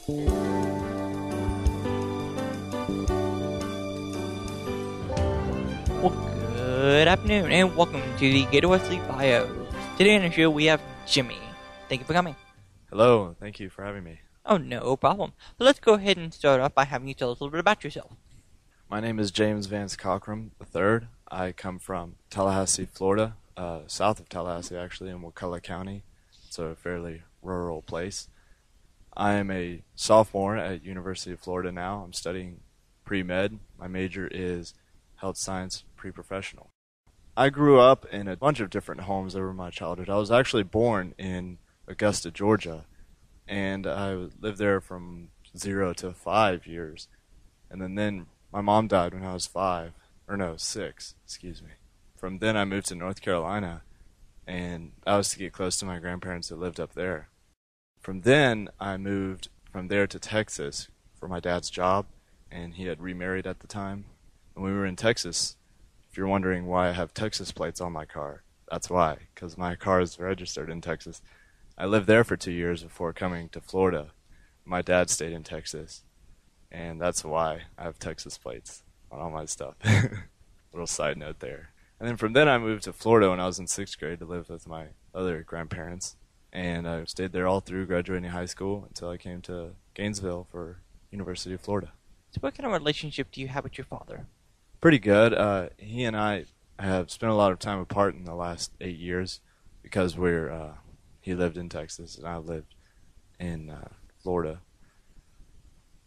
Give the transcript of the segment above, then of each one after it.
Well, good afternoon, and welcome to the Gator Wesley Bios. Today on the show, we have Jimmy. Thank you for coming. Hello, thank you for having me. Oh, no problem. So let's go ahead and start off by having you tell us a little bit about yourself. My name is James Vance Cockrum III. I come from Tallahassee, Florida, south of Tallahassee, actually, in Wakulla County. It's a fairly rural place. I am a sophomore at University of Florida now. I'm studying pre-med. My major is health science pre-professional. I grew up in a bunch of different homes over my childhood. I was actually born in Augusta, Georgia, and I lived there from 0 to 5 years. And then my mom died when I was 6, excuse me. From then I moved to North Carolina, and that was to get close to my grandparents that lived up there. From then I moved from there to Texas for my dad's job, and he had remarried at the time. When we were in Texas, if you're wondering why I have Texas plates on my car, that's why, because my car is registered in Texas. I lived there for 2 years before coming to Florida. My dad stayed in Texas, and that's why I have Texas plates on all my stuff. Little side note there. And then from then I moved to Florida when I was in 6th grade to live with my other grandparents, and I stayed there all through graduating high school until I came to Gainesville for University of Florida. So what kind of relationship do you have with your father? Pretty good. He and I have spent a lot of time apart in the last 8 years because he lived in Texas and I lived in Florida.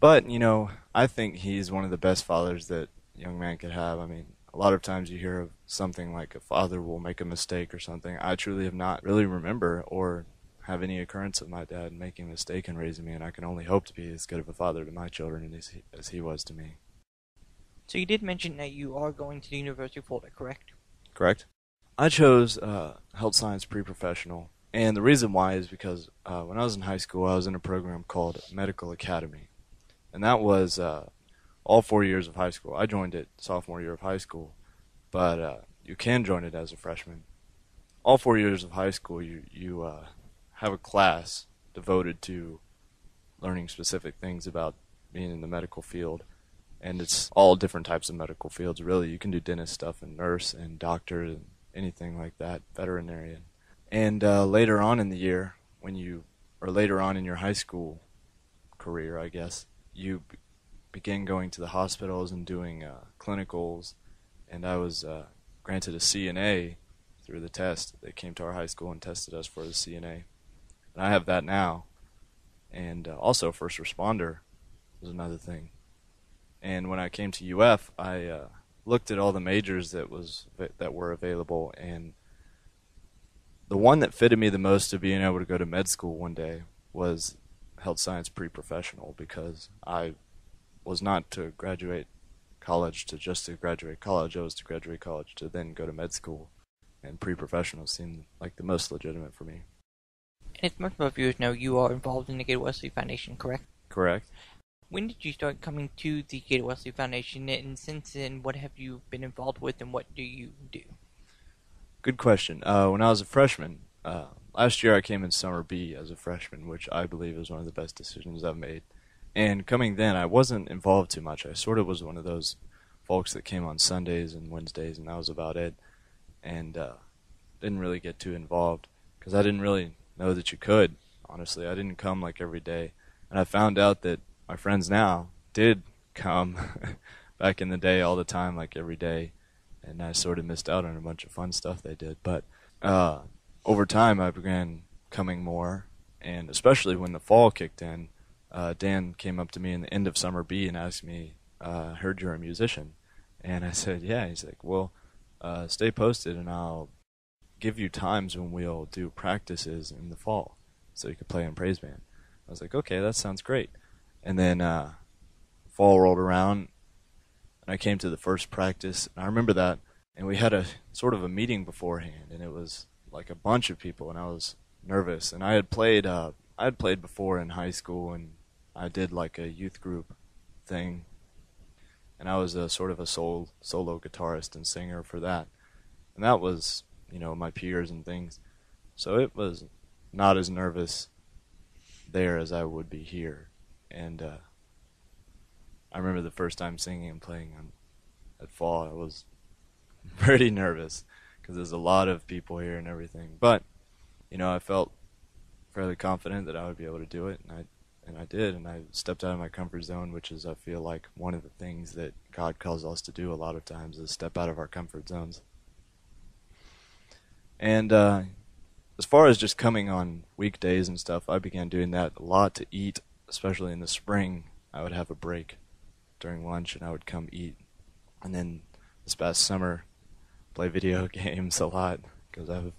But, you know, I think he's one of the best fathers that a young man could have. I mean, a lot of times you hear of something like a father will make a mistake or something. I truly have not really remember or have any occurrence of my dad making a mistake in raising me, and I can only hope to be as good of a father to my children as he was to me. So you did mention that you are going to the University of Florida, correct? Correct. I chose health science pre-professional, and the reason why is because when I was in high school, I was in a program called Medical Academy, and that was all 4 years of high school. I joined it sophomore year of high school, but you can join it as a freshman. All 4 years of high school, you have a class devoted to learning specific things about being in the medical field. And it's all different types of medical fields, really. You can do dentist stuff and nurse and doctor and anything like that, veterinarian. And later on in the year, later on in your high school career, I guess, you begin going to the hospitals and doing clinicals. And I was granted a CNA through the test. They came to our high school and tested us for the CNA. And I have that now. And also first responder was another thing. And when I came to UF, I looked at all the majors that were available, and the one that fitted me the most to being able to go to med school one day was health science pre-professional, because I was not to graduate college to graduate college. I was to graduate college to then go to med school, and pre-professional seemed like the most legitimate for me. And as most of our viewers know, you are involved in the Gator Wesley Foundation, correct? Correct. When did you start coming to the Gator Wesley Foundation, and since then, what have you been involved with, and what do you do? Good question. When I was a freshman, last year I came in Summer B as a freshman, which I believe is one of the best decisions I've made. And coming then, I wasn't involved too much. I sort of was one of those folks that came on Sundays and Wednesdays, and that was about it. And didn't really get too involved, because I didn't really know that you could, honestly. I didn't come like every day. And I found out that my friends now did come back in the day all the time, like every day, and I sort of missed out on a bunch of fun stuff they did. But over time, I began coming more, and especially when the fall kicked in, Dan came up to me in the end of Summer B and asked me, I heard you're a musician. And I said, yeah. He's like, well, stay posted, and I'll give you times when we'll do practices in the fall so you can play in praise band. I was like, okay, that sounds great. And then fall rolled around, and I came to the first practice, and I remember that, and we had a sort of a meeting beforehand, and it was like a bunch of people, and I was nervous. And I had played before in high school, and I did like a youth group thing, and I was a sort of a solo guitarist and singer for that. And that was, you know, my peers and things. So it was not as nervous there as I would be here. And I remember the first time singing and playing at fall, I was pretty nervous because there's a lot of people here and everything. But, I felt fairly confident that I would be able to do it, and I did, and I stepped out of my comfort zone, which is, I feel like, one of the things that God calls us to do a lot of times is step out of our comfort zones. And as far as just coming on weekdays and stuff, I began doing that a lot to eat, especially in the spring. I would have a break during lunch, and I would come eat. And then this past summer, play video games a lot because I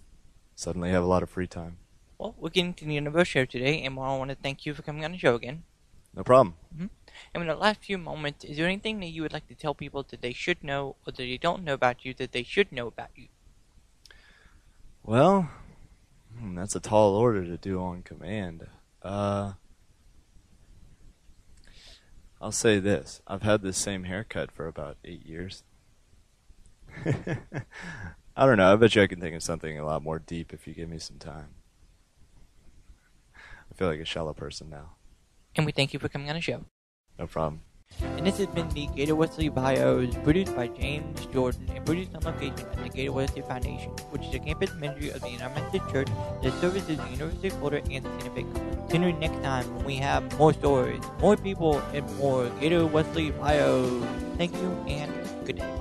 suddenly have a lot of free time. Well, we're getting to the end of our show today, and I want to thank you for coming on the show again. No problem. And in the last few moments, is there anything that you would like to tell people that they should know or that they don't know about you that they should know about you? Well, that's a tall order to do on command. I'll say this. I've had this same haircut for about 8 years. I don't know. I bet you I can think of something a lot more deep if you give me some time. I feel like a shallow person now. And we thank you for coming on the show. No problem. And this has been the Gator Wesley Bios, produced by James Jordan and produced on location at the Gator Wesley Foundation, which is a campus ministry of the United Methodist Church that services the University of Florida and the Santa Fe Commons. Tune in next time when we have more stories, more people, and more Gator Wesley Bios. Thank you and good day.